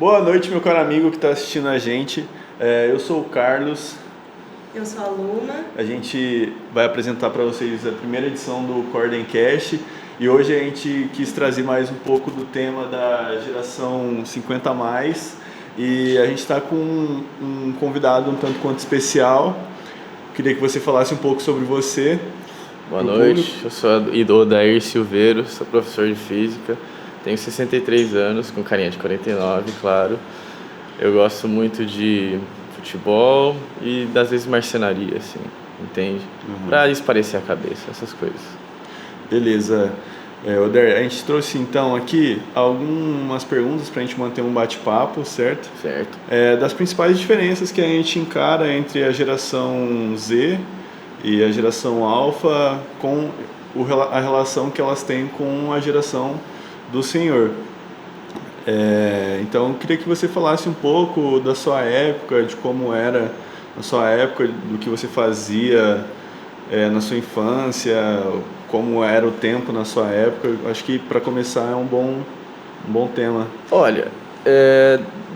Boa noite, meu caro amigo que está assistindo a gente. Eu sou o Carlos. Eu sou a Luna. A gente vai apresentar para vocês a primeira edição do Cordencast e hoje a gente quis trazer mais um pouco do tema da geração 50+, e a gente está com um convidado um tanto quanto especial. Queria que você falasse um pouco sobre você. Boa noite, eu sou Odair Silveiro, sou professor de Física, tenho 63 anos, com carinha de 49, claro. Eu gosto muito de futebol e, às vezes, marcenaria, assim, entende? Pra espairecer a cabeça, essas coisas. Beleza. Odair, a gente trouxe, então, aqui algumas perguntas pra gente manter um bate-papo, certo? Certo. Das principais diferenças que a gente encara entre a geração Z e a geração Alpha, com a relação que elas têm com a geração do senhor. Então eu queria que você falasse um pouco da sua época, de como era a sua época, do que você fazia na sua infância, como era o tempo na sua época. Eu acho que para começar é um bom tema. Olha,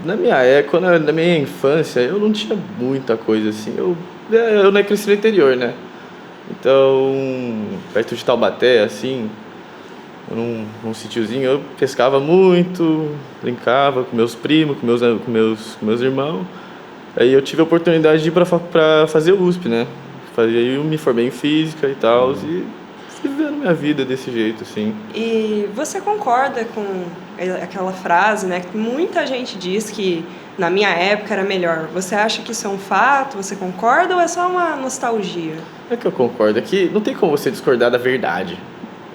na minha época, na minha infância, eu não tinha muita coisa assim. Eu cresci no interior, né? Então, perto de Taubaté, assim, num sítiozinho, eu pescava muito, brincava com meus primos, com meus irmãos. Aí eu tive a oportunidade de ir para fazer o USP, né? Aí eu me formei em Física e tal, e fui vivendo minha vida desse jeito, assim. E você concorda com aquela frase, né, que muita gente diz que na minha época era melhor? Você acha que isso é um fato? Você concorda ou é só uma nostalgia? É que eu concordo, é que não tem como você discordar da verdade,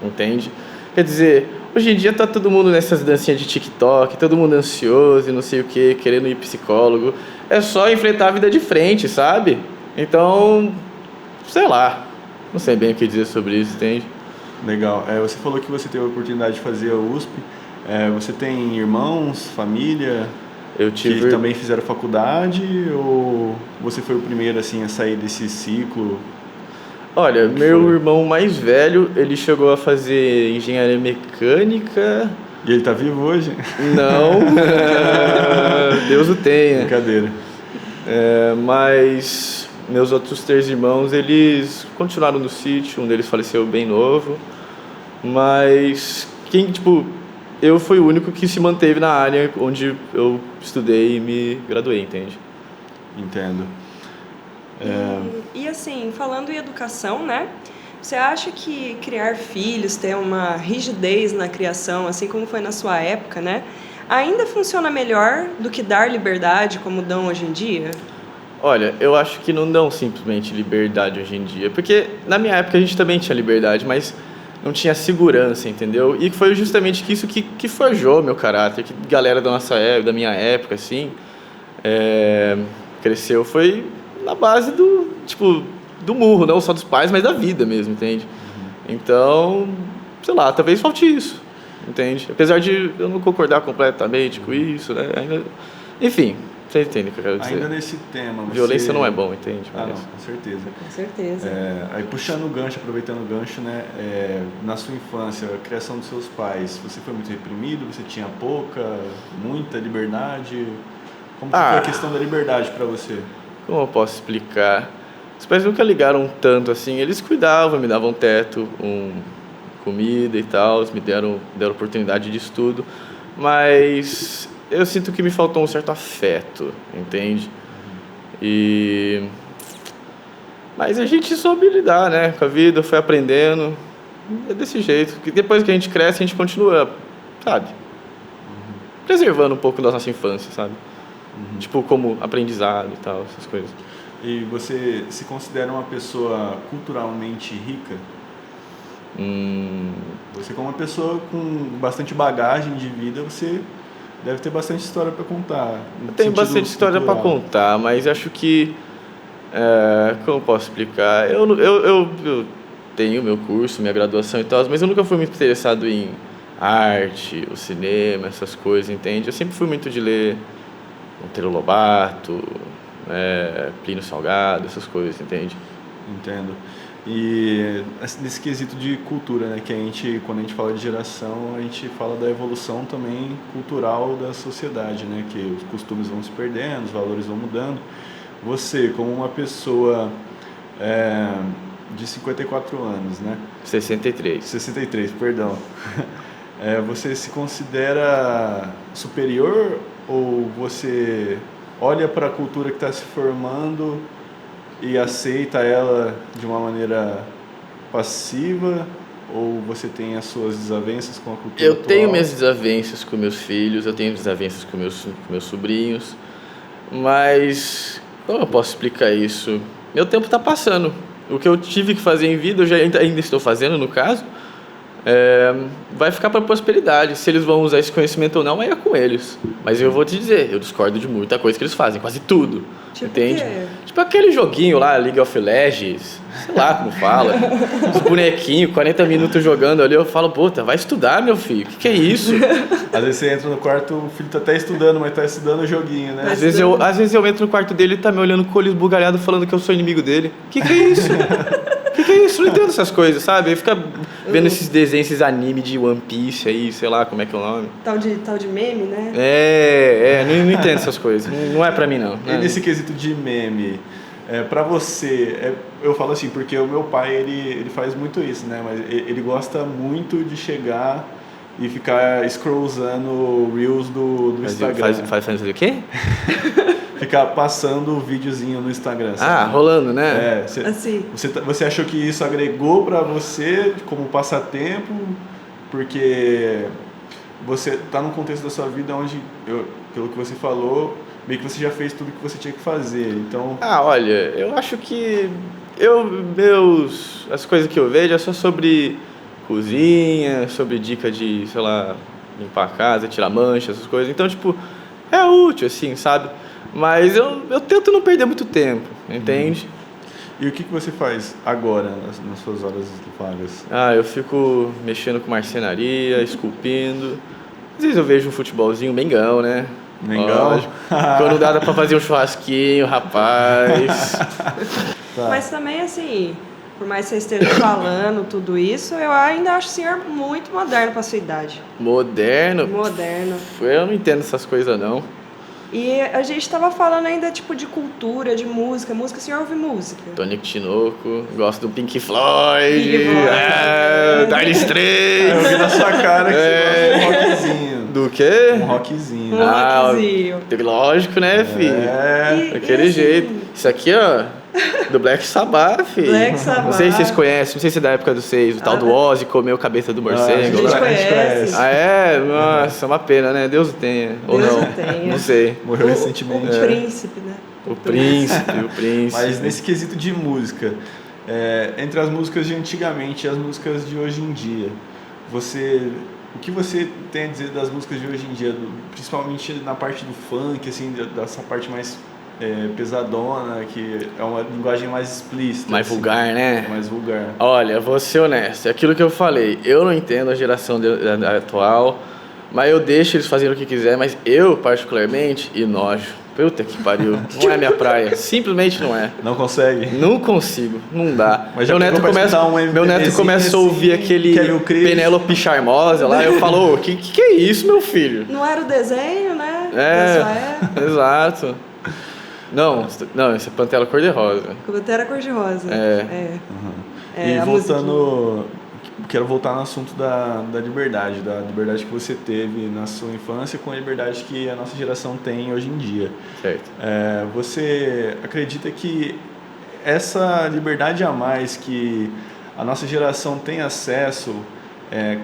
entende? Quer dizer, hoje em dia tá todo mundo nessas dancinhas de TikTok, todo mundo ansioso e não sei o que, querendo ir psicólogo. É só enfrentar a vida de frente, sabe? Então, sei lá, não sei bem o que dizer sobre isso, entende? Legal. Você falou que você teve a oportunidade de fazer a USP. Você tem irmãos, família que também fizeram faculdade, ou você foi o primeiro assim a sair desse ciclo? Olha, meu irmão mais velho, ele chegou a fazer engenharia mecânica. E ele tá vivo hoje? Não, Deus o tenha. Brincadeira. Mas meus outros 3 irmãos, eles continuaram no sítio, um deles faleceu bem novo. Mas eu fui o único que se manteve na área onde eu estudei e me graduei, entende? Entendo. E assim, falando em educação, né? Você acha que criar filhos, ter uma rigidez na criação, assim como foi na sua época, né? Ainda funciona melhor do que dar liberdade como dão hoje em dia? Olha, eu acho que não dão simplesmente liberdade hoje em dia. Porque na minha época a gente também tinha liberdade, mas não tinha segurança, entendeu? E foi justamente isso que forjou meu caráter, que galera da nossa época, da minha época, assim, cresceu, foi na base do murro, não só dos pais, mas da vida mesmo, entende? Então, sei lá, talvez falte isso, entende? Apesar de eu não concordar completamente com isso, né? Enfim, você entende o que eu quero dizer. Ainda nesse tema, violência não é bom, entende? Não, com certeza. Com certeza. Aí puxando o gancho, aproveitando o gancho, né? Na sua infância, a criação dos seus pais, você foi muito reprimido? Você tinha muita liberdade? Como que foi a questão da liberdade para você? Como eu posso explicar? Os pais nunca ligaram tanto assim, eles cuidavam, me davam teto, comida e tal, me deram oportunidade de estudo, mas eu sinto que me faltou um certo afeto, entende? Mas a gente soube lidar, né, com a vida, foi aprendendo, é desse jeito, que depois que a gente cresce, a gente continua, sabe? Preservando um pouco da nossa infância, sabe? Tipo, como aprendizado e tal, essas coisas. E você se considera uma pessoa culturalmente rica? Você, como uma pessoa com bastante bagagem de vida, você deve ter bastante história para contar. Eu tenho bastante história para contar, mas acho que... como eu posso explicar? Eu tenho meu curso, minha graduação e tal, mas eu nunca fui muito interessado em arte, o cinema, essas coisas, entende? Eu sempre fui muito de ler Monteiro Lobato, Plínio Salgado, essas coisas, entende? Entendo. E nesse quesito de cultura, né, que quando a gente fala de geração, a gente fala da evolução também cultural da sociedade, né, que os costumes vão se perdendo, os valores vão mudando. Você, como uma pessoa de 54 anos, né? 63. 63, perdão. Você se considera superior ou você olha para a cultura que está se formando e aceita ela de uma maneira passiva, ou você tem as suas desavenças com a cultura Eu atual? tenho minhas desavenças com meus filhos, eu tenho desavenças com meus sobrinhos, mas como eu posso explicar isso? Meu tempo está passando. O que eu tive que fazer em vida, eu já ainda estou fazendo, no caso, vai ficar para a prosperidade. Se eles vão usar esse conhecimento ou não, aí é com eles. Mas eu vou te dizer, eu discordo de muita coisa que eles fazem, quase tudo. Tipo entende? o quê? Tipo aquele joguinho lá, League of Legends, sei lá como fala. Os bonequinhos, 40 minutos jogando ali, eu falo, puta, vai estudar, meu filho, o que é isso? Às vezes você entra no quarto, o filho tá até estudando, mas tá estudando o joguinho, né? Às vezes eu entro no quarto dele e ele tá me olhando com o olho esbugalhado falando que eu sou inimigo dele. O que é isso? O que é isso? Eu não entendo essas coisas, sabe? Aí fica vendo esses desenhos, esses animes de One Piece aí, sei lá como é que é o nome. Tal de meme, né? Não entendo essas coisas. Não é pra mim, não. E nesse quesito de meme, pra você, eu falo assim, porque o meu pai, ele faz muito isso, né? Mas ele gosta muito de chegar e ficar scrollzando reels do Instagram. Faz o quê? Ficar passando o videozinho no Instagram, sabe? Rolando, né? Assim. Você achou que isso agregou pra você como passatempo? Porque você tá num contexto da sua vida onde, pelo que você falou, meio que você já fez tudo que você tinha que fazer, então... Olha, eu acho que as coisas que eu vejo é só sobre cozinha, sobre dica de, sei lá, limpar a casa, tirar mancha, essas coisas. Então, tipo, é útil, assim, sabe? Mas eu tento não perder muito tempo, entende? E o que você faz agora, nas suas horas vagas? Eu fico mexendo com marcenaria, esculpindo. Às vezes eu vejo um futebolzinho, Mengão, né? Mengão? Lógico. Quando dá pra fazer um churrasquinho, rapaz. Tá. Mas também, assim, por mais que você esteja falando tudo isso, eu ainda acho o senhor muito moderno pra sua idade. Moderno? Moderno. Eu não entendo essas coisas, não. E a gente estava falando ainda, tipo, de cultura, de música. Música, o senhor ouve música? Tonico Tinoco, gosto do Pink Floyd, Dire Straits. Eu vi na sua cara que você gosta de um rockzinho. Do quê? Um rockzinho. Rockzinho. Lógico, né, filho? Daquele assim, jeito. Isso aqui, ó, do Black Sabbath, filho. Black Sabbath. Não sei se vocês conhecem, não sei se é da época dos seis, o tal do Ozzy comeu cabeça do morcego. A gente conhece. Nossa, é uma pena, né? Deus o tenha. Ou Deus não, o tenha. não sei. Morreu recentemente. O príncipe, né? O príncipe. Mas nesse quesito de música, entre as músicas de antigamente e as músicas de hoje em dia, o que você tem a dizer das músicas de hoje em dia, principalmente na parte do funk, assim, dessa parte mais pesadona, que é uma linguagem mais explícita. Mais vulgar, né? Mais vulgar. Olha, vou ser honesto, é aquilo que eu falei, eu não entendo a geração atual, mas eu deixo eles fazerem o que quiser, mas eu, particularmente, nojo. Puta que pariu, não é minha praia, simplesmente não é. Não consegue? Não consigo, não dá. Mas meu neto começa a ouvir aquele Penélope Charmosa lá, eu falo, que é isso, meu filho? Não era o desenho, né? Da sua época. Exato. Não, isso é Pantera Cor-de-Rosa. Pantera Cor-de-Rosa. E voltando, quero voltar no assunto da liberdade que você teve na sua infância com a liberdade que a nossa geração tem hoje em dia. Certo. Você acredita que essa liberdade a mais que a nossa geração tem acesso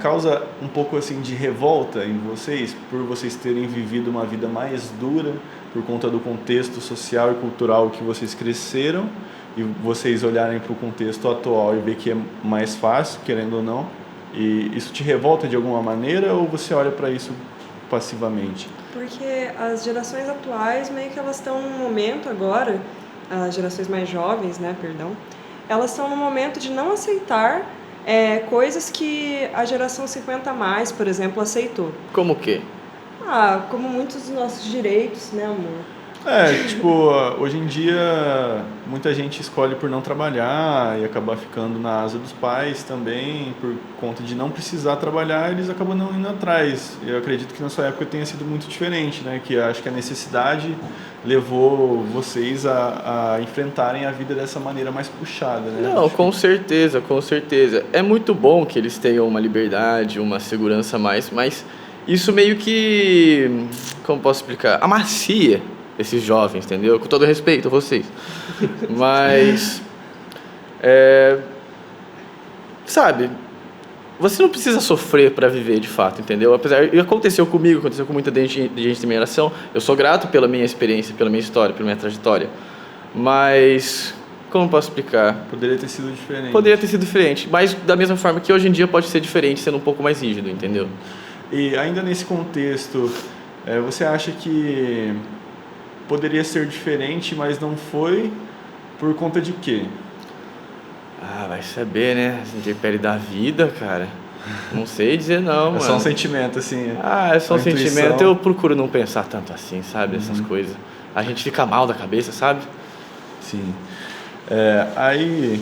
causa um pouco assim de revolta em vocês, por vocês terem vivido uma vida mais dura por conta do contexto social e cultural que vocês cresceram, e vocês olharem para o contexto atual e ver que é mais fácil, querendo ou não, e isso te revolta de alguma maneira, ou você olha para isso passivamente? Porque as gerações atuais, meio que elas estão num momento agora, as gerações mais jovens, né, perdão, elas estão num momento de não aceitar coisas que a geração 50 a mais, por exemplo, aceitou. Como o quê? Como muitos dos nossos direitos, né, amor? Tipo, hoje em dia muita gente escolhe por não trabalhar e acabar ficando na asa dos pais também, por conta de não precisar trabalhar, eles acabam não indo atrás. Eu acredito que na sua época tenha sido muito diferente, né? Que acho que a necessidade levou vocês a enfrentarem a vida dessa maneira mais puxada, né? Não, com certeza, com certeza. É muito bom que eles tenham uma liberdade, uma segurança a mais, mas isso meio que, como posso explicar, amacia esses jovens, entendeu? Com todo respeito a vocês. Mas, sabe, você não precisa sofrer para viver de fato, entendeu? Apesar, e aconteceu comigo, aconteceu com muita gente da minha geração. Eu sou grato pela minha experiência, pela minha história, pela minha trajetória. Mas, como posso explicar? Poderia ter sido diferente. Poderia ter sido diferente, mas da mesma forma que hoje em dia pode ser diferente, sendo um pouco mais rígido, entendeu? E ainda nesse contexto, você acha que poderia ser diferente, mas não foi por conta de quê? Vai saber, né? As intempéries da vida, cara. Não sei dizer não, mano. É só um sentimento, assim. É só um intuição. sentimento. Eu procuro não pensar tanto assim, sabe? Essas coisas. A gente fica mal da cabeça, sabe? Sim. Aí,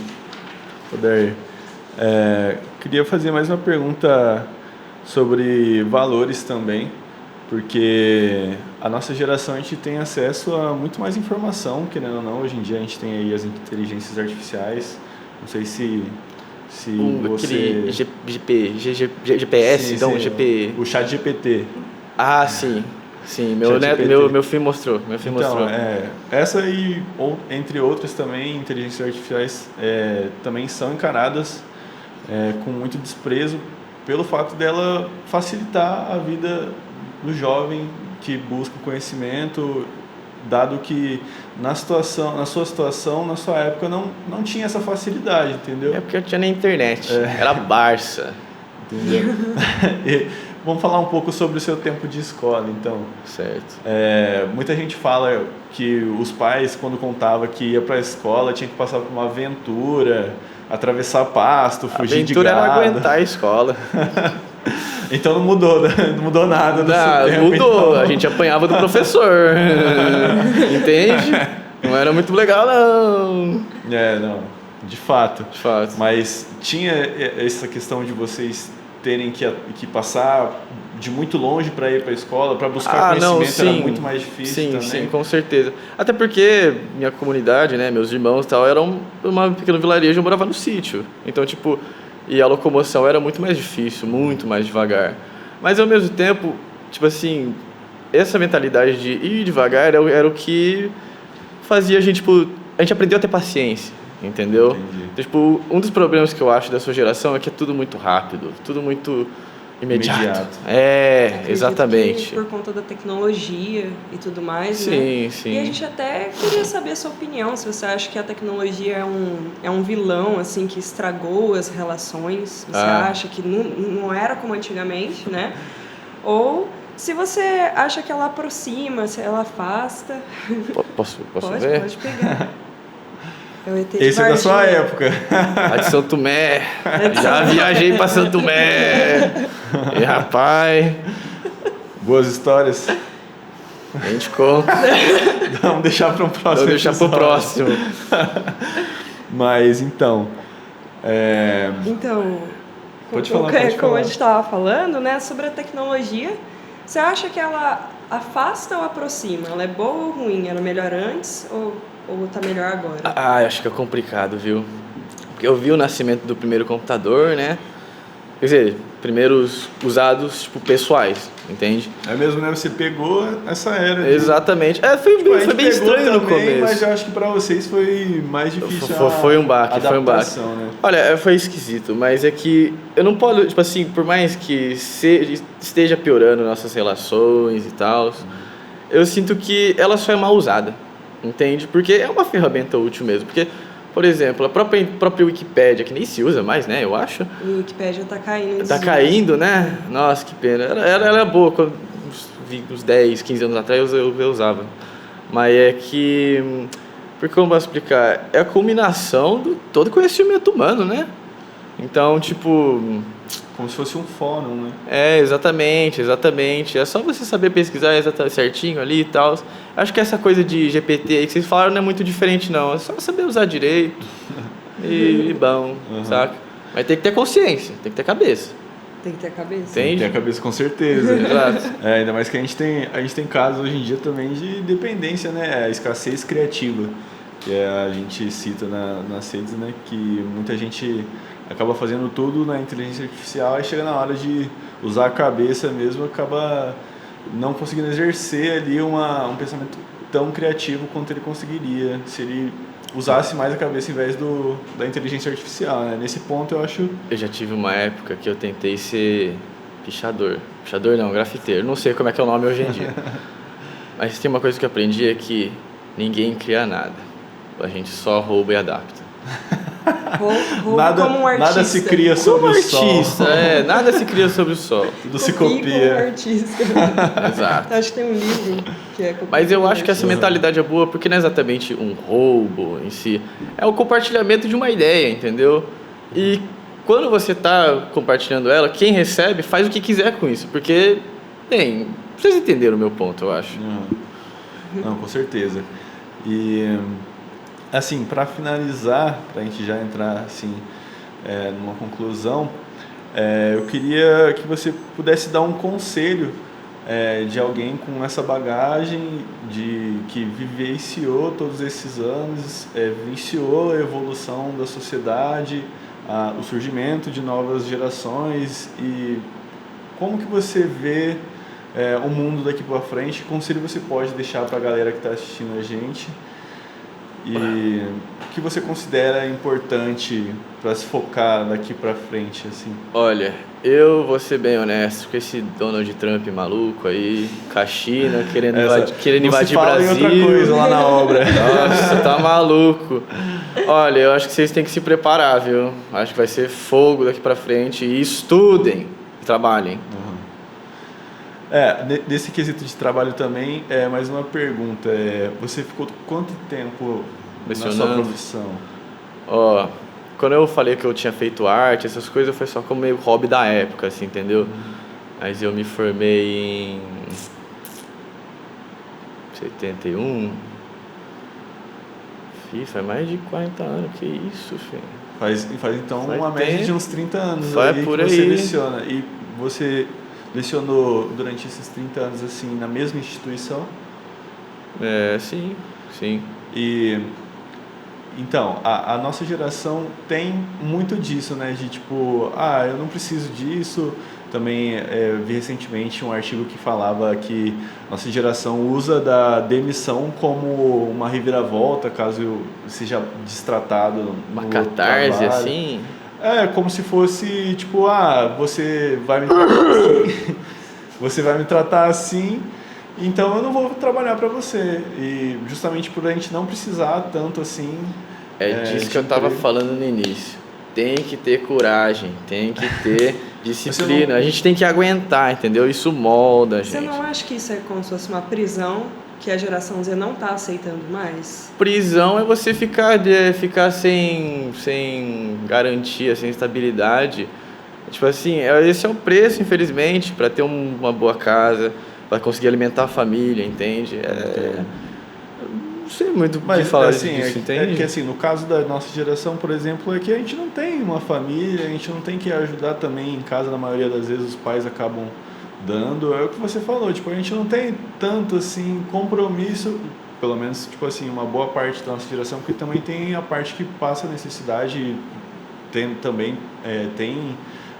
Odair, queria fazer mais uma pergunta sobre valores também, porque a nossa geração a gente tem acesso a muito mais informação, querendo ou não. Hoje em dia a gente tem aí as inteligências artificiais. Não sei se você... GPS, sim, então, sim, GP... O chat GPT. Sim. Sim, meu filho mostrou. Essa e, entre outras também, inteligências artificiais também são encaradas com muito desprezo pelo fato dela facilitar a vida do jovem que busca conhecimento, dado que na sua situação, na sua época, não tinha essa facilidade, entendeu? É porque eu tinha na internet, era Barça. Entendeu? E vamos falar um pouco sobre o seu tempo de escola, então. Certo. Muita gente fala que os pais, quando contava que ia para a escola, tinha que passar por uma aventura, atravessar pasto, fugir de gado. A aventura era aguentar a escola. Então não mudou nada no seu tempo. Mudou, então. A gente apanhava do professor. Entende? Não era muito legal, não. Não, de fato. De fato. Mas tinha essa questão de vocês terem que passar de muito longe para ir para a escola, para buscar conhecimento, era muito mais difícil também. Sim, com certeza. Até porque minha comunidade, né, meus irmãos e tal, eram uma pequeno vilarejo, eu morava no sítio. Então, tipo, e a locomoção era muito mais difícil, muito mais devagar. Mas, ao mesmo tempo, tipo assim, essa mentalidade de ir devagar era o que fazia a gente, tipo, a gente aprendeu a ter paciência, entendeu? Entendi. Então, tipo, um dos problemas que eu acho da sua geração é que é tudo muito rápido, tudo muito imediato. Exatamente. Por conta da tecnologia e tudo mais, né? Sim. E a gente até queria saber a sua opinião, se você acha que a tecnologia é um vilão, assim, que estragou as relações, você acha que não era como antigamente, né? Ou se você acha que ela aproxima, se ela afasta. Posso ver? Pode pegar. Esse é da sua época. A de São Tomé. Já viajei pra São Tomé. E rapaz. Boas histórias. A gente conta. Vamos deixar para um próximo. Vamos deixar pro próximo. Mas então. Pode falar. Como a gente estava falando, né, sobre a tecnologia, você acha que ela afasta ou aproxima? Ela é boa ou ruim? Era melhor antes ou tá melhor agora? Acho que é complicado, viu? Porque eu vi o nascimento do primeiro computador, né? Quer dizer, primeiros usados, tipo, pessoais, entende? É mesmo, né? Você pegou essa era. Exatamente. Foi bem estranho no começo. Mas eu acho que pra vocês foi mais difícil foi um baque, né? Olha, foi esquisito, mas é que eu não posso, tipo assim, por mais que esteja piorando nossas relações e tal, eu sinto que ela só é mal usada, entende? Porque é uma ferramenta útil mesmo, porque... Por exemplo, a própria Wikipédia, que nem se usa mais, né, eu acho. A Wikipédia tá caindo. Tá caindo, né? Nossa, que pena. Ela era boa, quando uns 10, 15 anos atrás eu usava. Mas é que... Porque como eu posso explicar? É a culminação do todo conhecimento humano, né? Então, tipo... como se fosse um fórum, né? Exatamente. É só você saber pesquisar certinho ali e tal. Acho que essa coisa de GPT aí que vocês falaram não é muito diferente, não. É só saber usar direito e bom, saca? Mas tem que ter consciência, tem que ter cabeça. Tem que ter a cabeça. Tem que ter a cabeça com certeza. Exato. Ainda mais que a gente tem casos hoje em dia também de dependência, né? A escassez criativa, que a gente cita nas redes, né? Que muita gente acaba fazendo tudo na inteligência artificial e chega na hora de usar a cabeça mesmo, acaba não conseguindo exercer ali um pensamento tão criativo quanto ele conseguiria se ele usasse mais a cabeça em vez da inteligência artificial, né? Nesse ponto eu acho... Eu já tive uma época que eu tentei ser pichador. Pichador não, grafiteiro. Não sei como é que é o nome hoje em dia. Mas tem uma coisa que eu aprendi é que ninguém cria nada. A gente só rouba e adapta. Rouba como um artista. Nada se cria sobre o sol. Nada se cria sobre o sol. Tudo se copia. Como um artista. Exato. Acho que tem um livro que é... Mas eu acho que essa mentalidade é boa porque não é exatamente um roubo em si. É o compartilhamento de uma ideia, entendeu? E quando você está compartilhando ela, quem recebe faz o que quiser com isso. Porque, vocês entenderam o meu ponto, eu acho. Não, com certeza. E... assim, para finalizar, para a gente já entrar assim, numa conclusão, eu queria que você pudesse dar um conselho de alguém com essa bagagem que vivenciou todos esses anos, vivenciou a evolução da sociedade, o surgimento de novas gerações e como que você vê o mundo daqui para frente, que conselho você pode deixar para a galera que está assistindo a gente? E o que você considera importante para se focar daqui para frente, assim? Olha, eu vou ser bem honesto com esse Donald Trump maluco aí, com a China querendo invadir Brasil. Outra coisa lá na obra. Nossa, tá maluco. Olha, eu acho que vocês têm que se preparar, viu? Acho que vai ser fogo daqui para frente. E estudem e trabalhem. Nesse quesito de trabalho também, mais uma pergunta. Você ficou quanto tempo na sua profissão? Quando eu falei que eu tinha feito arte, essas coisas foi só como meio hobby da época, assim, entendeu? Mas eu me formei em 71. Faz mais de 40 anos, que isso, filho. Faz então uma média de uns 30 anos por que aí. Você leciona. E você lecionou durante esses 30 anos assim na mesma instituição? Sim. E então, a nossa geração tem muito disso, né? De tipo, eu não preciso disso. Também vi recentemente um artigo que falava que nossa geração usa da demissão como uma reviravolta, caso seja destratado uma catarse, trabalho. assim? Como se fosse, tipo, você vai me tratar assim, você vai me tratar assim, então eu não vou trabalhar para você. E justamente por a gente não precisar tanto assim... disso que eu tava falando no início. Tem que ter coragem, tem que ter disciplina. A gente tem que aguentar, entendeu? Isso molda a gente. Você não acha que isso é como se fosse uma prisão que a geração Z não está aceitando mais? Prisão é você ficar sem garantia, sem estabilidade. Tipo assim, esse é o preço, infelizmente, para ter uma boa casa, para conseguir alimentar a família, entende? Não sei muito o que falar assim, disso, entende? Que assim, no caso da nossa geração, por exemplo, é que a gente não tem uma família, a gente não tem que ajudar também em casa, na maioria das vezes os pais acabam dando, é o que você falou, tipo, a gente não tem tanto assim compromisso, pelo menos tipo assim, uma boa parte da nossa geração, porque também tem a parte que passa necessidade, também tem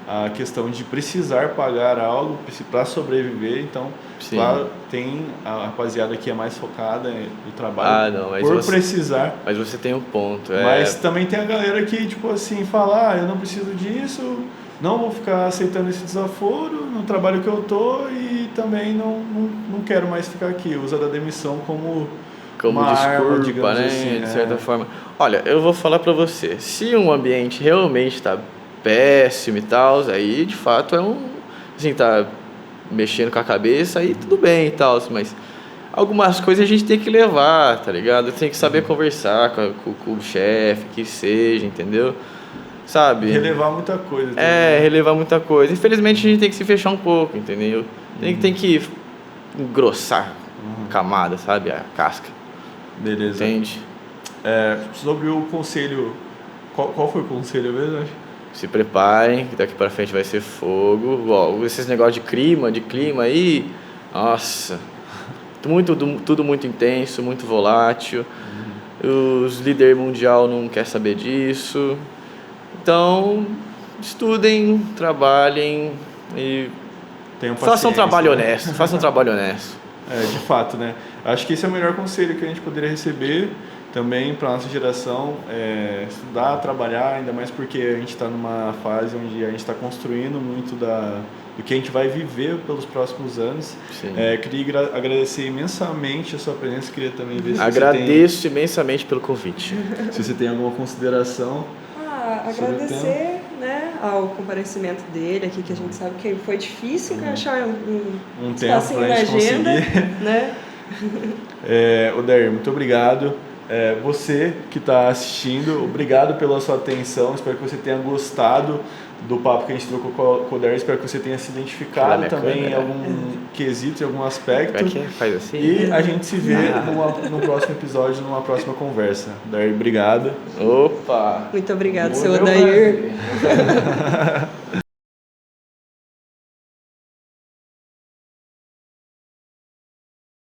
a questão de precisar pagar algo para sobreviver, então claro, tem a rapaziada que é mais focada no trabalho precisar. Mas você tem um ponto. Mas também tem a galera que tipo assim, fala, eu não preciso disso, não vou ficar aceitando esse desaforo no trabalho que eu tô e também não quero mais ficar aqui, usa da demissão como uma desculpa, arma, digamos né? assim, de certa forma. Olha, eu vou falar para você, se um ambiente realmente está péssimo e tal, aí de fato assim, tá mexendo com a cabeça, aí tudo bem e tal, mas algumas coisas a gente tem que levar, tá ligado? Tem que saber conversar com o chefe, que seja, entendeu? sabe? Relevar muita coisa. Relevar muita coisa. Infelizmente a gente tem que se fechar um pouco, entendeu? Tem que engrossar a camada, sabe? A casca. Beleza. Entende? Sobre o conselho, qual foi o conselho mesmo? Se preparem, que daqui pra frente vai ser fogo. Ó, esses negócios de clima aí, nossa, tudo muito intenso, muito volátil. Os líderes mundial não quer saber disso. Então, estudem, trabalhem e façam um trabalho honesto. Façam um trabalho honesto. De fato, né? Acho que esse é o melhor conselho que a gente poderia receber também para a nossa geração, estudar, trabalhar, ainda mais porque a gente está numa fase onde a gente está construindo muito do que a gente vai viver pelos próximos anos. Queria agradecer imensamente a sua presença, queria também ver se Agradeço imensamente pelo convite. Se você tem alguma consideração. Agradecer, né, ao comparecimento dele aqui, que a gente sabe que foi difícil achar um tempo na agenda, né? Odair, muito obrigado. Você que está assistindo, obrigado pela sua atenção, espero que você tenha gostado do papo que a gente trocou com o Odair, espero que você tenha se identificado também em algum quesito, em algum aspecto. Faz assim. E a gente se vê no próximo episódio, numa próxima conversa. Odair, obrigado. Opa! Muito obrigado, seu Odair.